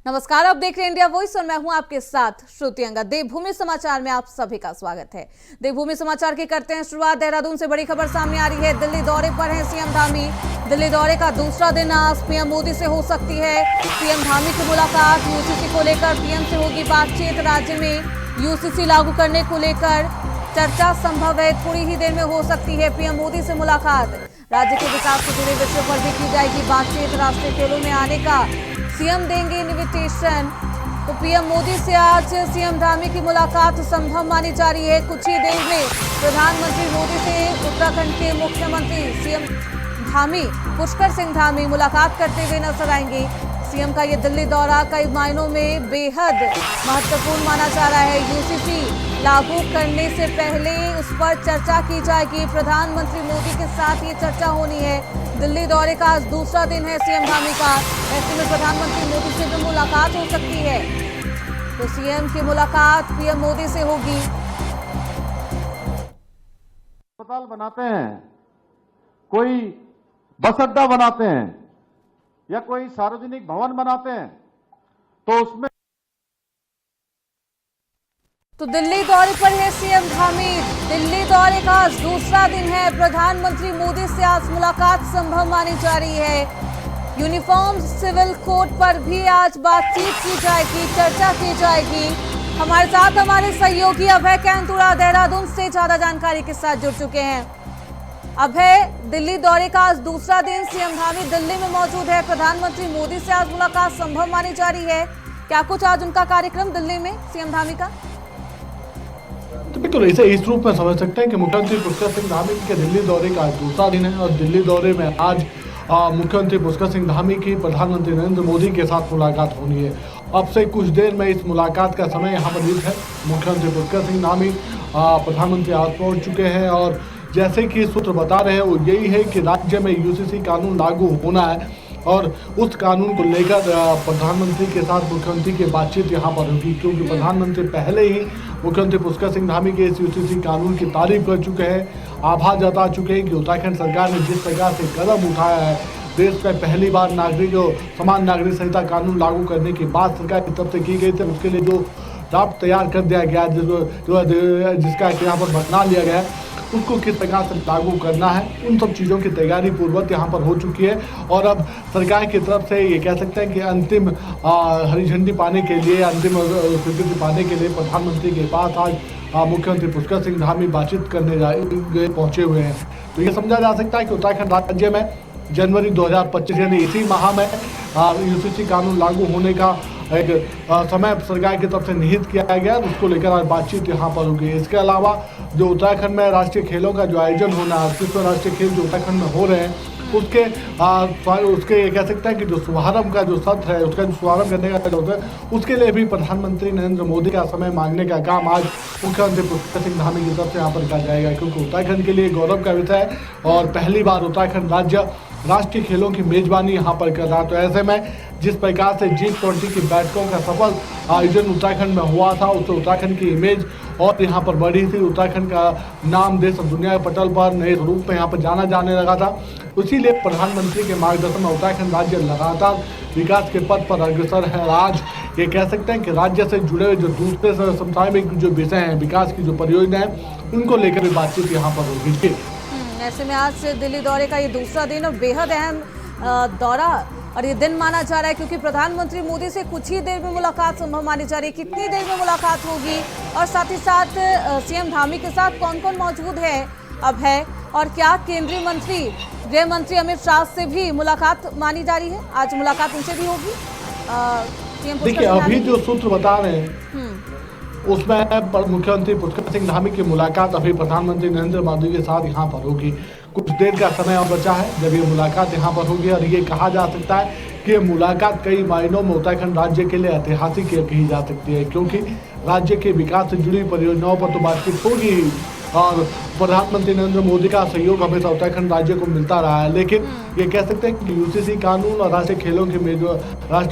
नमस्कार, आप देख रहे हैं इंडिया वॉइस और मैं हूं आपके साथ श्रुति अंगद। देवभूमि समाचार में आप सभी का स्वागत है। देवभूमि समाचार की करते हैं शुरुआत। देहरादून से बड़ी खबर सामने आ रही है। दिल्ली दौरे पर है सीएम धामी। दिल्ली दौरे का दूसरा दिन आज पीएम मोदी से हो सकती है पीएम धामी की मुलाकात। यूसीसी को लेकर पीएम से होगी बातचीत। राज्य में यूसीसी लागू करने को लेकर चर्चा संभव है। थोड़ी ही देर में हो सकती है पीएम मोदी से मुलाकात। राज्य के विकास से जुड़े विषयों पर भी की जाएगी बातचीत। राष्ट्रीय खेलों में आने का सीएम देंगे इन्विटेशन। तो पीएम मोदी से आज सीएम धामी की मुलाकात संभव मानी जा रही है। कुछ ही देर में प्रधानमंत्री मोदी से उत्तराखंड के मुख्यमंत्री सीएम धामी पुष्कर सिंह धामी मुलाकात करते हुए नजर आएंगे। सीएम का ये दिल्ली दौरा कई मायनों में बेहद महत्वपूर्ण माना जा रहा है। यूसीसी लागू करने से पहले उस पर चर्चा की जाएगी। प्रधानमंत्री मोदी के साथ ये चर्चा होनी है। दिल्ली दौरे का आज दूसरा दिन है सीएम धामी का। ऐसे में प्रधानमंत्री मोदी से भी मुलाकात हो सकती है। तो सीएम की मुलाकात पीएम मोदी से होगी। अस्पताल बनाते हैं, कोई बस अड्डा बनाते हैं या कोई सार्वजनिक भवन बनाते हैं तो उसमें तो दिल्ली दौरे पर है सीएम धामी। दिल्ली दौरे का आज दूसरा दिन है। प्रधानमंत्री मोदी से आज मुलाकात संभव मानी जा रही है। यूनिफॉर्म सिविल कोड पर भी आज बातचीत की जाएगी, चर्चा की जाएगी। हमारे साथ हमारे सहयोगी अभय कैंतुरा देहरादून से ज्यादा जानकारी के साथ जुड़ चुके हैं। अभय, दिल्ली दौरे का आज दूसरा दिन, सीएम धामी दिल्ली में मौजूद है। प्रधानमंत्री मोदी से आज मुलाकात संभव मानी जा रही है। क्या कुछ आज उनका कार्यक्रम दिल्ली में सीएम धामी का? तो बिल्कुल इसे इस रूप में समझ सकते हैं कि मुख्यमंत्री पुष्कर सिंह धामी के दिल्ली दौरे का दूसरा दिन है और दिल्ली दौरे में आज मुख्यमंत्री पुष्कर सिंह धामी की प्रधानमंत्री नरेंद्र मोदी के साथ मुलाकात होनी है। अब से कुछ देर में इस मुलाकात का समय यहाँ पर निर्धारित है। मुख्यमंत्री पुष्कर सिंह धामी प्रधानमंत्री आज पहुँच चुके हैं और जैसे कि सूत्र बता रहे हैं वो यही है कि राज्य में यूसीसी कानून लागू होना है और उस कानून को लेकर प्रधानमंत्री के साथ मुख्यमंत्री की बातचीत यहाँ पर होगी, क्योंकि प्रधानमंत्री पहले ही मुख्यमंत्री पुष्कर सिंह धामी के इस यूसीसी कानून की तारीफ कर चुके हैं, आभार जता चुके हैं कि उत्तराखंड सरकार ने जिस प्रकार से कदम उठाया है। देश में पहली बार समान नागरिक संहिता कानून लागू करने की बात सरकार की तरफ से की गई थी, उसके लिए जो ड्राफ्ट तैयार कर दिया गया जिसका यहाँ पर बना लिया गया है उसको किस प्रकार से लागू करना है, उन सब चीज़ों की तैयारी पूर्वक यहाँ पर हो चुकी है। और अब सरकार की तरफ से ये कह सकते हैं कि अंतिम हरी झंडी पाने के लिए, अंतिम स्वीकृति पाने के लिए प्रधानमंत्री के पास आज मुख्यमंत्री पुष्कर सिंह धामी बातचीत करने पहुँचे हुए हैं। तो ये समझा जा सकता है कि उत्तराखंड राज्य में जनवरी 2025 यानी इसी माह में यूसीसी कानून लागू होने का एक समय सरकार की तरफ से निहित किया गया, उसको लेकर आज बातचीत यहाँ पर होगी। इसके अलावा जो उत्तराखंड में राष्ट्रीय खेलों का जो आयोजन होना है, 38वें राष्ट्रीय खेल जो उत्तराखंड में हो रहे हैं उसके ये कह सकते हैं कि जो शुभारंभ का जो सत्र है, उसका जो शुभारंभ करने का जो है उसके लिए भी प्रधानमंत्री नरेंद्र मोदी का समय मांगने का काम आज मुख्यमंत्री पुष्कर सिंह धामी की तरफ से यहाँ पर किया जाएगा, क्योंकि उत्तराखंड के लिए गौरव का विषय है और पहली बार उत्तराखंड राज्य राष्ट्रीय खेलों की मेजबानी यहाँ पर कर रहा है। तो ऐसे में जिस प्रकार से G20 की बैठकों का सफल आयोजन उत्तराखंड में हुआ था, उससे उत्तराखंड की इमेज और यहाँ पर बढ़ी थी। उत्तराखंड का नाम देश और दुनिया के पटल पर नए रूप में यहाँ पर जाना जाने लगा था। इसीलिए प्रधानमंत्री के मार्गदर्शन में उत्तराखंड राज्य लगातार विकास के पथ पर अग्रसर है। आज ये कह सकते हैं कि राज्य से जुड़े हुए जो दूसरे समसामयिक जो विषय हैं, विकास की जो परियोजना है, उनको लेकर भी बातचीत यहाँ पर होगी। ऐसे में आज दिल्ली दौरे का ये दूसरा दिन और बेहद अहम दौरा और ये दिन माना जा रहा है, क्योंकि प्रधानमंत्री मोदी से कुछ ही देर में मुलाकात संभव मानी जा रही है। कितनी देर में मुलाकात होगी और साथ ही साथ सीएम धामी के साथ कौन कौन मौजूद है अब है, और क्या केंद्रीय मंत्री गृह मंत्री अमित शाह से भी मुलाकात मानी जा रही है? आज मुलाकात उनसे भी होगी। देखिए अभी जो सूत्र बता रहे हैं उसमें मुख्यमंत्री पुष्कर सिंह धामी की मुलाकात अभी प्रधानमंत्री नरेंद्र मोदी के साथ यहाँ पर होगी। कुछ देर का समय और बचा है जब ये मुलाकात यहाँ पर होगी और ये कहा जा सकता है कि ये मुलाकात कई मायनों में उत्तराखंड राज्य के लिए ऐतिहासिक कही जा सकती है, क्योंकि राज्य के विकास से जुड़ी परियोजनाओं पर तो बातचीत होगी ही और प्रधानमंत्री नरेंद्र मोदी का सहयोग हमेशा उत्तराखंड राज्य को मिलता रहा है। लेकिन ये कह सकते हैं कि यूसीसी कानून और राष्ट्रीय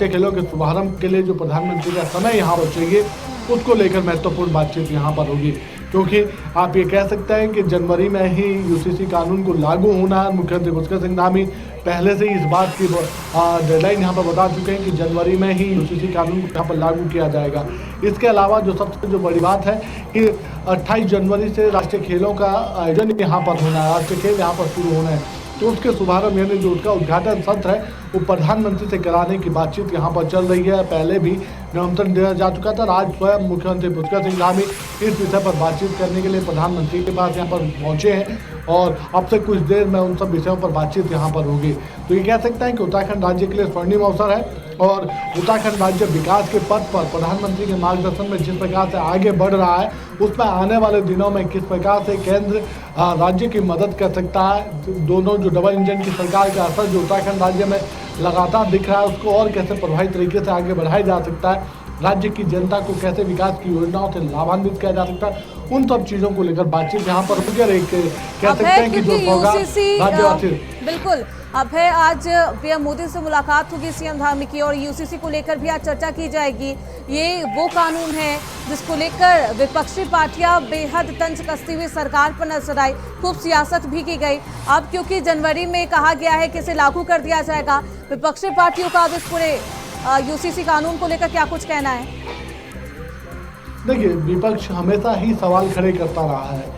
खेलों के शुभारंभ के लिए जो प्रधानमंत्री का समय यहाँ पर चाहिए उसको लेकर महत्वपूर्ण बातचीत यहाँ पर होगी। क्योंकि आप ये कह सकते हैं कि जनवरी में ही यूसीसी कानून को लागू होना है। मुख्यमंत्री पुष्कर सिंह धामी पहले से ही इस बात की डेडलाइन यहाँ पर बता चुके हैं कि जनवरी में ही यूसीसी कानून को यहाँ पर लागू किया जाएगा। इसके अलावा जो सबसे बड़ी बात है कि 28 जनवरी से राष्ट्रीय खेलों का आयोजन यहाँ पर होना है, राष्ट्रीय खेल यहाँ पर शुरू होना है। तो उसके शुभारंभ यानी जो उसका उद्घाटन सत्र है वो प्रधानमंत्री से कराने की बातचीत यहाँ पर चल रही है। पहले भी निमंत्रण दिया जा चुका था। आज स्वयं मुख्यमंत्री पुष्कर सिंह धामी इस विषय पर बातचीत करने के लिए प्रधानमंत्री के पास यहाँ पर पहुँचे हैं और अब से कुछ देर में उन सब विषयों पर बातचीत यहाँ पर होगी। तो ये कह सकते हैं कि उत्तराखंड राज्य के लिए स्वर्णिम अवसर है और उत्तराखंड राज्य विकास के पथ पर प्रधानमंत्री के मार्गदर्शन में जिस प्रकार से आगे बढ़ रहा है उसमें आने वाले दिनों में किस प्रकार से केंद्र राज्य की मदद कर सकता है। दोनों जो डबल इंजन की सरकार का असर जो उत्तराखंड राज्य में लगातार दिख रहा है उसको और कैसे प्रभावी तरीके से आगे बढ़ाया जा सकता है, राज्य की जनता को कैसे विकास की योजनाओं से लाभान्वित किया जा सकता है, उन सब चीजों को लेकर बातचीत यहाँ पर होकर एक कह सकते हैं कि जो राज्यवासी बिल्कुल अब है। आज पीएम मोदी से मुलाकात होगी सीएम धामी की और यूसीसी को लेकर भी आज चर्चा की जाएगी। ये वो कानून है जिसको लेकर विपक्षी पार्टियां बेहद तंज कसती हुई सरकार पर नजर आई, खूब सियासत भी की गई। अब क्योंकि जनवरी में कहा गया है कि इसे लागू कर दिया जाएगा, विपक्षी पार्टियों का अब इस पूरे यूसीसी कानून को लेकर क्या कुछ कहना है? देखिए, विपक्ष हमेशा ही सवाल खड़े करता रहा है।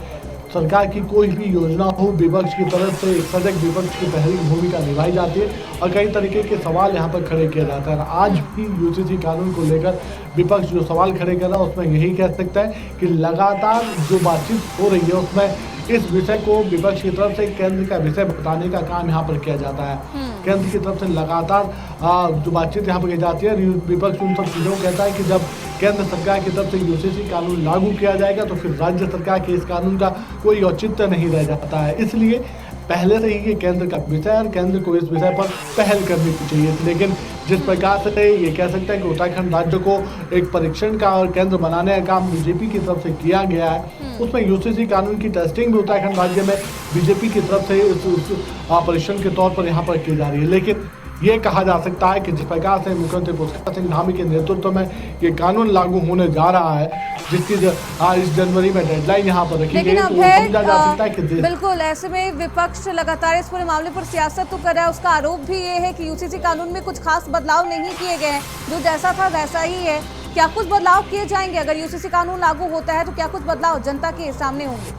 सरकार की कोई भी योजना हो, विपक्ष की तरफ से एक सजग विपक्ष की पहली भूमिका निभाई जाती है और कई तरीके के सवाल यहाँ पर खड़े किए जाते हैं। आज भी यूसीसी कानून को लेकर विपक्ष जो सवाल खड़े कर रहा है उसमें यही कह सकता है कि लगातार जो बातचीत हो रही है उसमें इस विषय को विपक्ष की तरफ से केंद्र का विषय बताने का काम यहाँ पर किया जाता है। केंद्र की तरफ से लगातार जो बातचीत यहाँ पर की जाती है, विपक्ष उन सब चीज़ों को कहता है कि जब केंद्र सरकार की तरफ से यूसीसी कानून लागू किया जाएगा तो फिर राज्य सरकार के इस कानून का कोई औचित्य नहीं रह जाता है। इसलिए पहले से ही ये केंद्र का विषय है और केंद्र को इस विषय पर पहल करनी चाहिए। लेकिन जिस प्रकार से ये कह सकते हैं कि उत्तराखंड राज्य को एक परीक्षण का और केंद्र बनाने का काम बीजेपी की तरफ से किया गया है, उसमें यूसीसी कानून की टेस्टिंग भी उत्तराखंड राज्य में बीजेपी की तरफ से उस परीक्षण के तौर पर यहाँ पर की जा रही है। लेकिन ये कहा जा सकता है कि जिस प्रकार से मुख्यमंत्री पुष्कर सिंह धामी के नेतृत्व में ये कानून लागू होने जा रहा है, जिसकी इस जनवरी में डेडलाइन यहाँ पर रखी गई, तो समझा जा सकता है कि बिल्कुल ऐसे में विपक्ष लगातार इस पूरे मामले पर सियासत तो कर रहा है। उसका आरोप भी ये है कि यूसीसी कानून में कुछ खास बदलाव नहीं किए गए हैं, जो जैसा था वैसा ही है। क्या कुछ बदलाव किए जाएंगे? अगर यूसीसी कानून लागू होता है तो क्या कुछ बदलाव जनता के सामने होंगे?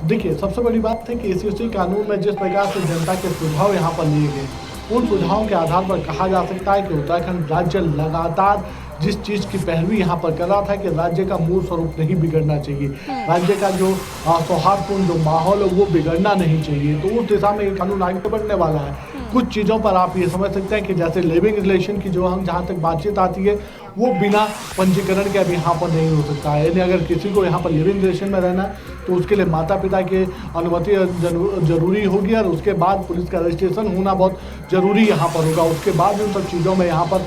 देखिए, सबसे बड़ी बात है कि यूसीसी कानून में जिस प्रकार से जनता के सुझाव यहाँ पर लिए गए, उन सुझावों के आधार पर कहा जा सकता है कि उत्तराखंड राज्य लगातार जिस चीज़ की पैरवी यहाँ पर कर रहा था कि राज्य का मूल स्वरूप नहीं बिगड़ना चाहिए, राज्य का जो सौहार्दपूर्ण जो माहौल है वो बिगड़ना नहीं चाहिए। तो उस दिशा में ये कानून आगे बढ़ने वाला है। कुछ चीज़ों पर आप ये समझ सकते हैं कि जैसे लिविंग रिलेशन की जो हम जहाँ तक बातचीत आती है वो बिना पंजीकरण के अभी यहाँ पर नहीं हो सकता है। यानी अगर किसी को यहाँ पर लिविंग रिलेशन में रहना है तो उसके लिए माता पिता की अनुमति जरूरी होगी और उसके बाद पुलिस का रजिस्ट्रेशन होना बहुत ज़रूरी यहाँ पर होगा। उसके बाद उन सब चीज़ों में यहाँ पर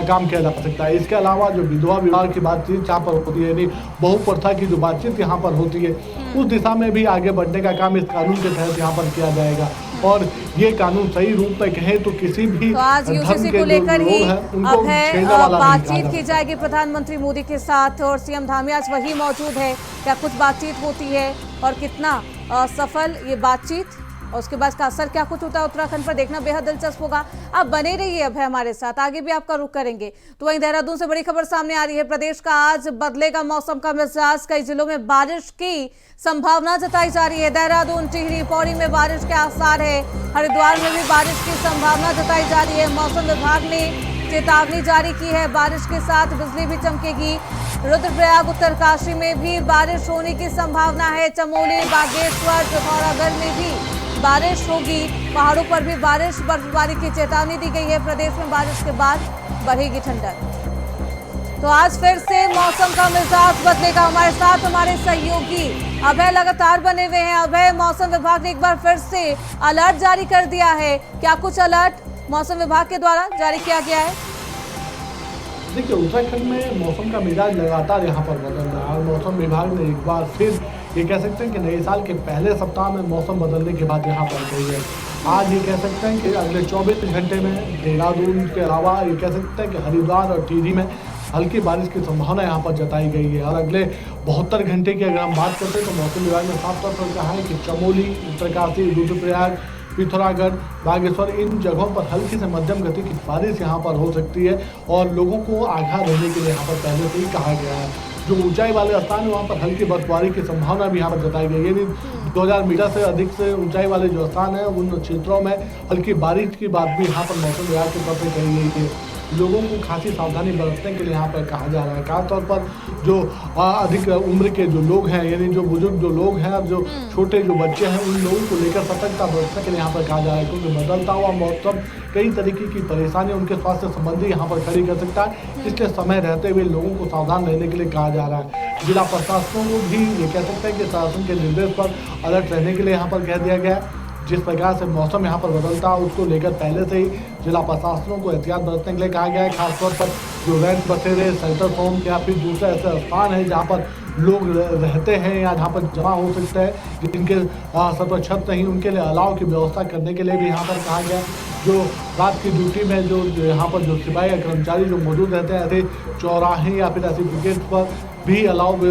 काम किया जा सकता है। इसके अलावा जो विधवा विवाह की बातचीत यहाँ पर होती है, यानी बहुप्रथा की जो बातचीत यहाँ पर होती है, उस दिशा में भी आगे बढ़ने का काम इस कानून के तहत यहाँ पर किया जाएगा। और ये कानून सही रूप में कहें तो किसी भी तो आज यूसीसी को लेकर ही अब है बातचीत की जाएगी प्रधानमंत्री मोदी के साथ और सीएम धामी आज वही मौजूद है। क्या कुछ बातचीत होती है और कितना सफल ये बातचीत और उसके बाद का असर क्या कुछ होता है उत्तराखंड पर, देखना बेहद दिलचस्प होगा। आप बने रहिए अब है हमारे साथ, आगे भी आपका रुख करेंगे। तो वहीं देहरादून से बड़ी खबर सामने आ रही है। प्रदेश का आज बदलेगा मौसम का मिजाज, कई जिलों में बारिश की संभावना जताई जा रही है। देहरादून, टिहरी, पौड़ी में बारिश के आसार है। हरिद्वार में भी बारिश की संभावना जताई जा रही है। मौसम विभाग ने चेतावनी जारी की है, बारिश के साथ बिजली भी चमकेगी। रुद्रप्रयाग, उत्तरकाशी में भी बारिश होने की संभावना है। चमोली, बागेश्वर, पिथौरागढ़ में भी बारिश होगी। पहाड़ों पर भी बारिश, बर्फबारी की चेतावनी दी गई है। प्रदेश में बारिश के बाद बढ़ेगी ठंडक। तो आज फिर से मौसम का मिजाज बदलेगा। हमारे साथ हमारे सहयोगी अभय लगातार बने हुए हैं। अभय, मौसम विभाग ने एक बार फिर से अलर्ट जारी कर दिया है, क्या कुछ अलर्ट मौसम विभाग के द्वारा जारी किया गया है? देखिए, उत्तराखंड में मौसम का मिजाज लगातार यहाँ पर बदल रहा है और मौसम विभाग ने एक बार फिर ये कह सकते हैं कि नए साल के पहले सप्ताह में मौसम बदलने के बाद यहाँ पर गई है। आज ये कह सकते हैं कि अगले 24 घंटे में देहरादून के अलावा ये कह सकते हैं कि हरिद्वार और टिहरी में हल्की बारिश की संभावना यहाँ पर जताई गई है। और अगले 72 घंटे की अगर हम बात करते हैं तो मौसम विभाग ने साफ तौर पर कहा है कि चमोली, उत्तरकाशी, रुद्रप्रयाग, पिथौरागढ़, बागेश्वर इन जगहों पर हल्की से मध्यम गति की बारिश यहाँ पर हो सकती है और लोगों को आगाह रहने के लिए यहाँ पर पहले से ही कहा गया है। जो ऊंचाई वाले स्थान है वहाँ पर हल्की बर्फबारी की संभावना भी यहाँ पर जताई गई है। यानी 2000 मीटर से अधिक से ऊंचाई वाले जो स्थान है उन क्षेत्रों में हल्की बारिश की बात भी यहाँ पर मौसम विभाग की तरफ से कही गई है। लोगों को खासी सावधानी बरतने के लिए यहाँ पर कहा जा रहा है। खासतौर पर जो अधिक उम्र के जो लोग हैं, यानी जो बुजुर्ग जो लोग हैं और जो छोटे जो बच्चे हैं, उन लोगों को लेकर सतर्कता बरतने के लिए यहाँ पर कहा जा रहा है, क्योंकि बदलता हुआ मौसम कई तरीके की परेशानी उनके स्वास्थ्य संबंधी यहाँ पर खड़ी कर सकता है। इसलिए समय रहते हुए लोगों को सावधान रहने के लिए कहा जा रहा है। जिला प्रशासनों को भी ये कह सकते हैं कि शासन के निर्देश पर अलर्ट रहने के लिए यहाँ पर कह दिया गया है। जिस प्रकार से मौसम यहाँ पर बदलता है उसको लेकर पहले से ही जिला प्रशासनों को एहतियात बरतने के लिए कहा गया है। खासतौर पर जो रेंट बसेरे, शेल्टर होम या फिर दूसरे ऐसे स्थान है जहाँ पर लोग रहते हैं या जहाँ पर जमा हो सकते हैं, जिनके सर पर छत नहीं, उनके लिए अलाव की व्यवस्था करने के लिए भी यहाँ पर कहा गया है। जो रात की ड्यूटी में जो यहाँ पर जो सिपाही या कर्मचारी जो मौजूद रहते हैं, ऐसे चौराहे या फिर ऐसी विकेट पर भी अलाव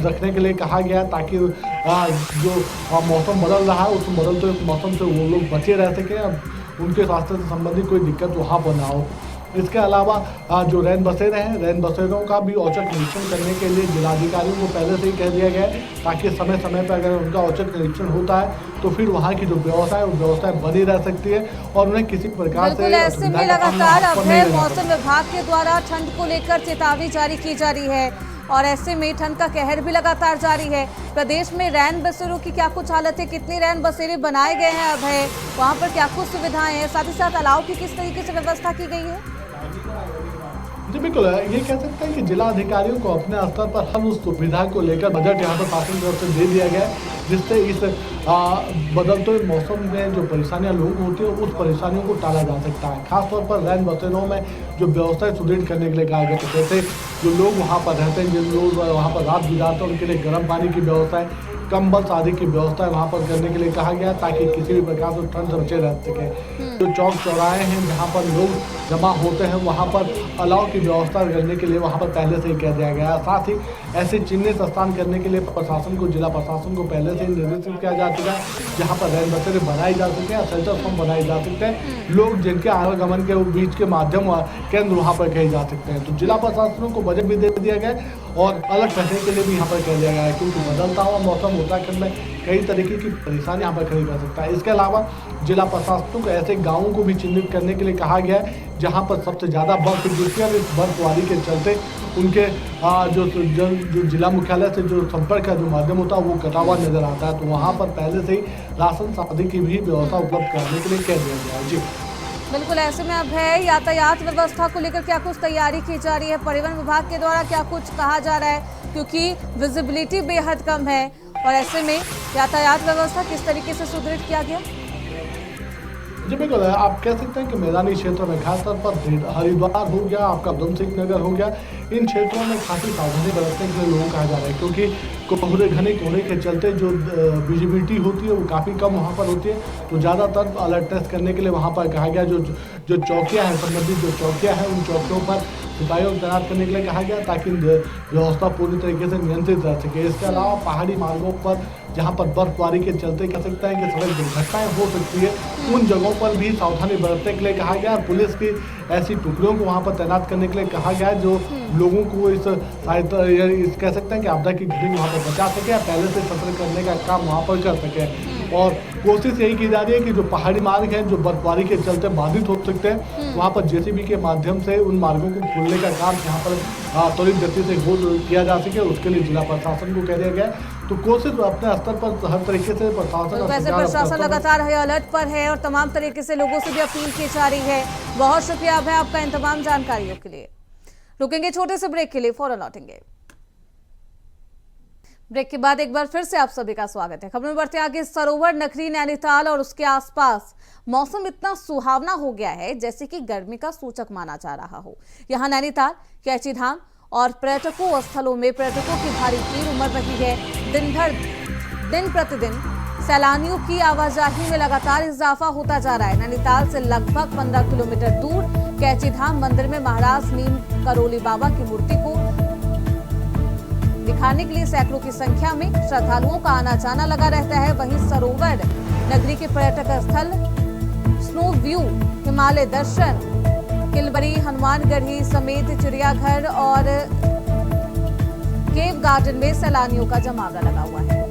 रखने के लिए कहा गया है, ताकि जो मौसम बदल रहा है उस बदलते मौसम से वो लोग बचे रह सकें और उनके स्वास्थ्य से संबंधित कोई दिक्कत वहाँ पर ना हो। इसके अलावा जो रैन बसेरे हैं, रैन बसेरों का भी औचक निरीक्षण करने के लिए जिलाधिकारियों को पहले से ही कह दिया गया है, ताकि समय समय पर अगर उनका औचक निरीक्षण होता है तो फिर वहाँ की जो व्यवस्था है वो व्यवस्था बनी रह सकती है और उन्हें किसी प्रकार से ऐसे में लगातार अभय मौसम विभाग के द्वारा ठंड को लेकर चेतावनी जारी की जा रही है और ऐसे में ठंड का कहर भी लगातार जारी है। प्रदेश में रैन बसेरों की क्या कुछ हालत है, कितने रैन बसेरे बनाए गए हैं अभय, वहाँ पर क्या कुछ सुविधाएं हैं, साथ ही साथ अलाव की किस तरीके से व्यवस्था की गई है? जी बिल्कुल, ये कह सकते हैं कि जिला अधिकारियों को अपने स्तर पर हर उस सुविधा को लेकर बजट यहाँ पर शासन की तरफ से दे दिया गया है, जिससे इस बदलते मौसम में जो परेशानियां लोगों को होती है उस परेशानियों को टाला जा सकता है। खासतौर पर रैन बसेरों में जो व्यवस्थाएं सुदृढ़ करने के लिए कहा गया, जैसे जो लोग वहाँ पर रहते हैं, जिन लोग वहाँ पर रात गुजारते हैं, उनके लिए गर्म पानी की व्यवस्था है, कंबल आदि की व्यवस्था वहाँ पर करने के लिए कहा गया, ताकि किसी भी प्रकार से ठंड से बचे रह सके। जो चौक चौराहे हैं जहाँ पर लोग जमा होते हैं, वहाँ पर अलाव की व्यवस्था करने के लिए वहाँ पर पहले से ही कह दिया गया है। साथ ही ऐसे चिन्हित स्थान करने के लिए प्रशासन को, जिला प्रशासन को पहले से ही निर्देशित किया जा चुका है, जहाँ पर रैन बसेरे बनाई जा सके या शेल्टर होम बनाए जा सकते हैं। लोग जिनके आवागमन के बीच के माध्यम केंद्र वहाँ पर कहे जा सकते हैं। तो जिला प्रशासनों को बजट भी दे दिया गया और अलग रहने के लिए भी यहाँ पर कह दिया गया है, क्योंकि बदलता हुआ मौसम उत्तराखंड में कई तरीके की परेशानी यहाँ पर खड़ी कर सकता है। इसके अलावा जिला प्रशासनों को ऐसे गाँवों को भी चिन्हित करने के लिए कहा गया है जहाँ पर सबसे ज़्यादा बर्फ गिरती है। इस बर्फबारी के चलते उनके जो जिला मुख्यालय से जो संपर्क का जो माध्यम होता है वो कटा हुआ नजर आता है, तो वहाँ पर पहले से ही राशन आदि की भी व्यवस्था उपलब्ध कराने के लिए कह दिया गया है। जी बिल्कुल, ऐसे में अब है यातायात व्यवस्था को लेकर क्या कुछ तैयारी की जा रही है, परिवहन विभाग के द्वारा क्या कुछ कहा जा रहा है, क्योंकि विजिबिलिटी बेहद कम है और ऐसे में यातायात व्यवस्था किस तरीके से सुदृढ़ किया गया? जी बिल्कुल, आप कह सकते हैं कि मैदानी क्षेत्रों में खासतौर पर हरिद्वार हो गया, आपका उधम सिंह नगर हो गया, इन क्षेत्रों में काफ़ी सावधानी बरतने के लिए लोगों को कहा जा रहा है, क्योंकि घने कोहरे के चलते जो विजिबिलिटी होती है वो काफ़ी कम वहाँ पर होती है। तो ज़्यादातर अलर्टनेस करने के लिए वहाँ पर कहा गया, जो चौकियाँ हैं, संबंधित जो चौकियाँ हैं, उन चौकियों पर सिपाहियों को तैनात करने के लिए कहा गया, ताकि व्यवस्था पूरी तरीके से नियंत्रित रह सके। इसके अलावा पहाड़ी मार्गों पर जहाँ पर बर्फबारी के चलते कह सकते हैं कि सड़क दुर्घटनाएं हो सकती है, उन जगहों पर भी सावधानी बरतने के लिए कहा गया। पुलिस की ऐसी टुकड़ियों को वहाँ पर तैनात करने के लिए कहा गया है, जो लोगों को इस कह सकते हैं कि आपदा की घड़ी वहाँ पर बचा सके या पहले से सतर्क करने का काम वहाँ पर कर सके। और कोशिश यही की जा रही है कि जो पहाड़ी मार्ग हैं जो बर्फबारी के चलते बाधित हो सकते हैं, वहाँ पर जेसीबी के माध्यम से उन मार्गों को खोलने का काम यहाँ पर त्वरित गति से किया जा सके, उसके लिए जिला प्रशासन को कह दिया गया है। तो कोशिश अपने स्तर पर हर तरीके से प्रशासन लगातार हाई अलर्ट पर है और तमाम तरीके से लोगों से भी अपील की जा रही है। बहुत शुक्रिया है आपका इन तमाम जानकारियों के लिए। रुकेंगे छोटे से ब्रेक के लिए, फौरन लौटेंगे। ब्रेक के बाद एक बार फिर से आप सभी का स्वागत है। खबर में बढ़ते आगे। सरोवर नगरी नैनीताल और उसके आसपास मौसम इतना सुहावना हो गया है जैसे कि गर्मी का सूचक माना जा रहा हो। यहाँ नैनीताल, कैची धाम और पर्यटकों स्थलों में पर्यटकों की भारी भीड़ उमड़ रही है। दिन प्रतिदिन सैलानियों की आवाजाही में लगातार इजाफा होता जा रहा है। नैनीताल से लगभग 15 किलोमीटर दूर कैची धाम मंदिर में महाराज नीम करोली बाबा की मूर्ति को दिखाने के लिए सैकड़ों की संख्या में श्रद्धालुओं का आना जाना लगा रहता है। वहीं सरोवर नगरी के पर्यटक स्थल स्नो व्यू, हिमालय दर्शन, किलबरी, हनुमानगढ़ी समेत चिड़ियाघर और केव गार्डन में सैलानियों का जमावड़ा लगा हुआ है।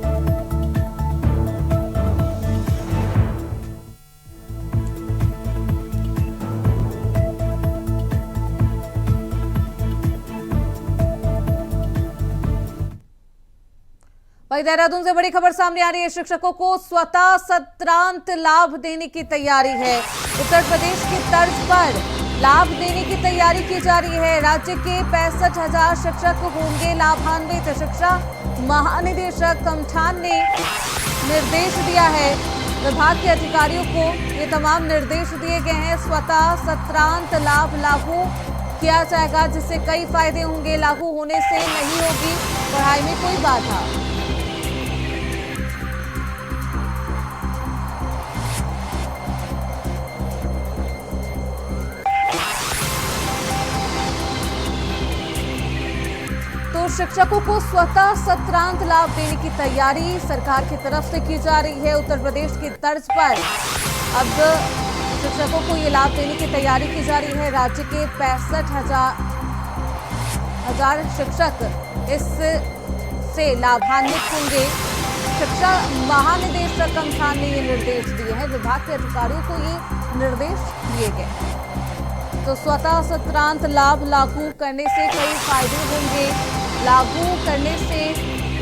वहीं देहरादून से बड़ी खबर सामने आ रही है। शिक्षकों को स्वतः सत्रांत लाभ देने की तैयारी है। उत्तर प्रदेश की तर्ज पर लाभ देने की तैयारी की जा रही है। राज्य के 65,000 शिक्षक होंगे लाभान्वित। शिक्षा महानिदेशक कमठान ने निर्देश दिया है। विभाग के अधिकारियों को ये तमाम निर्देश दिए गए हैं। स्वतः सत्रांत लाभ लागू किया जाएगा, जिससे कई फायदे होंगे। लागू होने से नहीं होगी पढ़ाई में कोई बाधा। तो शिक्षकों को स्वतः सत्रांत लाभ देने की तैयारी सरकार की तरफ से की जा रही है। उत्तर प्रदेश की तर्ज पर अब शिक्षकों को ये लाभ देने की तैयारी की जा रही है। राज्य के 65,000 शिक्षक इससे लाभान्वित होंगे। शिक्षा महानिदेशक कमठान ने ये निर्देश दिए हैं। विभाग के अधिकारियों को ये निर्देश दिए गए हैं। तो स्वतः सत्रांत लाभ लागू करने से कई फायदे होंगे। लागू करने से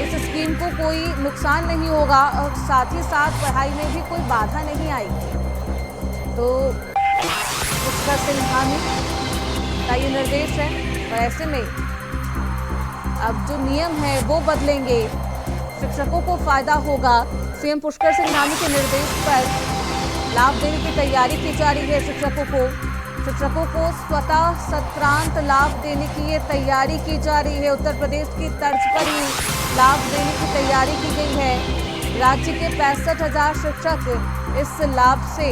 इस स्कीम को कोई नुकसान नहीं होगा और साथ ही साथ पढ़ाई में भी कोई बाधा नहीं आएगी। तो पुष्कर सिंह धामी का ये निर्देश है और ऐसे में अब जो नियम है वो बदलेंगे, शिक्षकों को फायदा होगा। सीएम पुष्कर सिंह धामी के निर्देश पर लाभ देने की तैयारी की जा रही है। शिक्षकों को स्वतः सत्रांत लाभ देने की ये तैयारी की जा रही है। उत्तर प्रदेश की तर्ज पर ही लाभ देने की तैयारी की गई है। राज्य के 65,000 शिक्षक इस लाभ से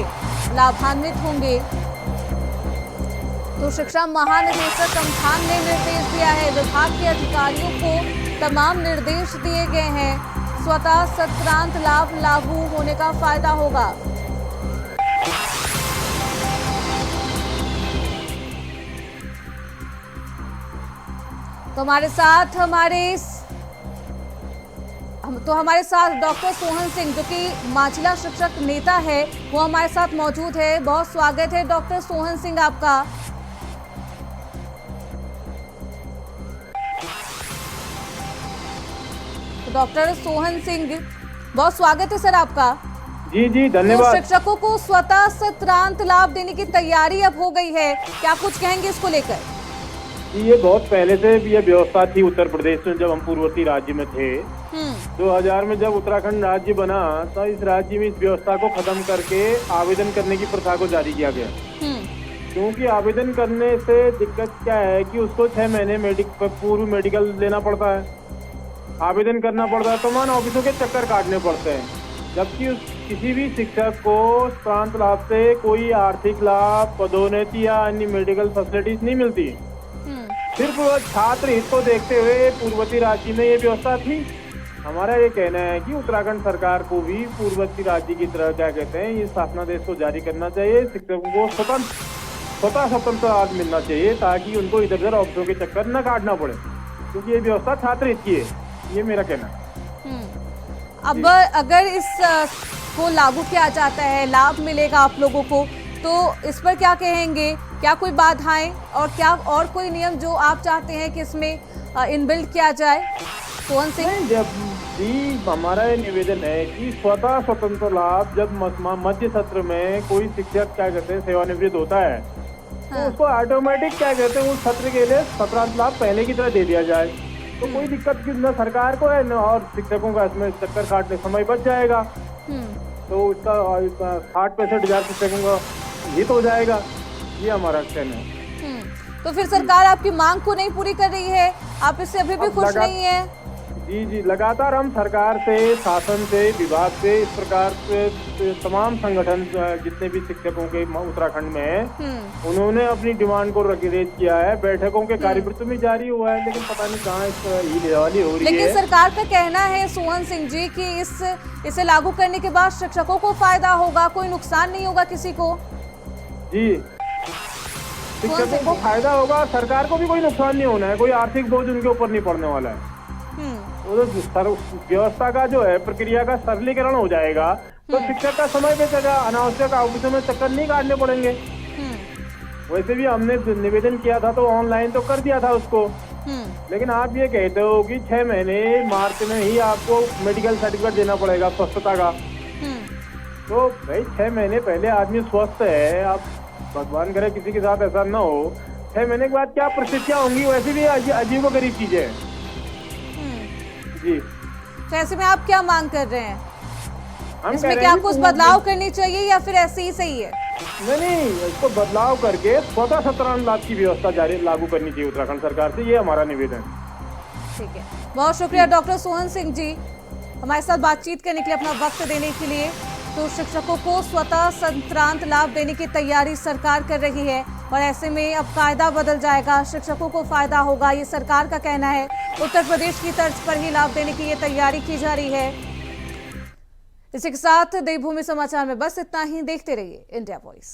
लाभान्वित होंगे। तो शिक्षा महानिदेशक कमठान ने निर्देश दिया है। विभाग के अधिकारियों को तमाम निर्देश दिए गए हैं। स्वतः सत्रांत लाभ लागू होने का फायदा होगा। तो हमारे साथ डॉक्टर सोहन सिंह, जो कि माचिला शिक्षक नेता है, वो हमारे साथ मौजूद है। बहुत स्वागत है डॉक्टर सोहन सिंह आपका। तो डॉक्टर सोहन सिंह, बहुत स्वागत है सर आपका। जी धन्यवाद। तो शिक्षकों को स्वतः सत्रांत लाभ देने की तैयारी अब हो गई है, क्या कुछ कहेंगे इसको लेकर? ये बहुत पहले से ये व्यवस्था थी उत्तर प्रदेश में, जब हम पूर्ववर्ती राज्य में थे। 2000 में जब उत्तराखंड राज्य बना तो इस राज्य में इस व्यवस्था को खत्म करके आवेदन करने की प्रथा को जारी किया गया। क्योंकि आवेदन करने से दिक्कत क्या है कि उसको 6 महीने पूर्व मेडिकल लेना पड़ता है, आवेदन करना पड़ता है, तमाम ऑफिसों के चक्कर काटने पड़ते हैं। जबकि किसी भी शिक्षक को सत्रांत लाभ से कोई आर्थिक लाभ, पदोन्नति या अन्य मेडिकल फैसिलिटीज नहीं मिलती। सिर्फ छात्र हित को देखते हुए पूर्ववर्ती राज्य में ये व्यवस्था थी। हमारा ये कहना है कि उत्तराखंड सरकार को भी पूर्ववर्ती राज्य की तरह क्या कहते हैं, ये शासनादेश को जारी करना चाहिए। शिक्षकों को स्वतः स्वतंत्र लाभ मिलना चाहिए, ताकि उनको इधर उधर ऑफिसों के चक्कर न काटना पड़े, क्योंकि ये व्यवस्था छात्र हित की है। ये मेरा कहना है। अब अगर इस को लागू किया जाता है, लाभ मिलेगा आप लोगों को, तो इस पर क्या कहेंगे? क्या कोई बाधाएं और क्या और कोई नियम जो आप चाहते हैं कि इसमें इनबिल्ट किया जाए? सोहन सिंह, जब भी हमारा ये निवेदन है कि स्वतः स्वतंत्र लाभ, जब मध्य सत्र में कोई शिक्षक क्या कहते हैं सेवानिवृत्त होता है, तो उसको ऑटोमेटिक क्या कहते हैं उस सत्र के लिए सत्रांत लाभ पहले की तरह दे दिया जाए, तो कोई दिक्कत न सरकार को है न और शिक्षकों का इसमें चक्कर काटने समय बच जाएगा। तो इसका 60-65 शिक्षकों का हित हो जाएगा। ये हमारा कहना है। तो फिर सरकार आपकी मांग को नहीं पूरी कर रही है, आप इससे अभी भी खुश नहीं है? जी जी, लगातार हम सरकार से, शासन से, विभाग से, इस प्रकार से तमाम संगठन जितने भी शिक्षकों के उत्तराखंड में हैं, उन्होंने अपनी डिमांड को रेज किया है। बैठकों के कार्यवृत्त में जारी हुआ है, लेकिन पता नहीं कहाँ इस ईद हो रही है। लेकिन सरकार का कहना है सोहन सिंह जी कि इसे लागू करने के बाद शिक्षकों को फायदा होगा, कोई नुकसान नहीं होगा किसी को। जी, शिक्षकों को फायदा होगा, सरकार को भी कोई नुकसान नहीं होना है, कोई आर्थिक बोझ उनके ऊपर नहीं पड़ने वाला है। तो व्यवस्था का जो है, प्रक्रिया का सरलीकरण हो जाएगा, तो शिक्षक का समय बचेगा, अनावश्यक ऑफिसों में चक्कर नहीं काटने पड़ेंगे। वैसे भी हमने निवेदन किया था तो ऑनलाइन तो कर दिया था उसको, लेकिन आप ये कहते हो कि 6 महीने मार्च में ही आपको मेडिकल सर्टिफिकेट देना पड़ेगा स्वस्थता का। तो भाई 6 महीने पहले आदमी स्वस्थ है, आप भगवान करे किसी के साथ ऐसा ना हो, 6 महीने के बाद क्या परिस्थितियां होंगी, वैसे भी अजीबोगरीब चीजें है। जी, तो ऐसे में आप क्या मांग कर रहे हैं? इसमें क्या कुछ बदलाव करनी चाहिए या फिर ऐसे ही सही है? नहीं, इसको बदलाव करके स्वतः सत्रांत लाभ की व्यवस्था जारी लागू करनी चाहिए उत्तराखंड सरकार से, ये हमारा निवेदन। ठीक है, बहुत शुक्रिया डॉक्टर सोहन सिंह जी हमारे साथ बातचीत करने के लिए, अपना वक्त देने के लिए। तो शिक्षकों को स्वतः सत्रांत लाभ देने की तैयारी सरकार कर रही है और ऐसे में अब कायदा बदल जाएगा, शिक्षकों को फायदा होगा, ये सरकार का कहना है। उत्तर प्रदेश की तर्ज पर ही लाभ देने की ये तैयारी की जा रही है। इसी के साथ देवभूमि समाचार में बस इतना ही। देखते रहिए इंडिया वॉइस।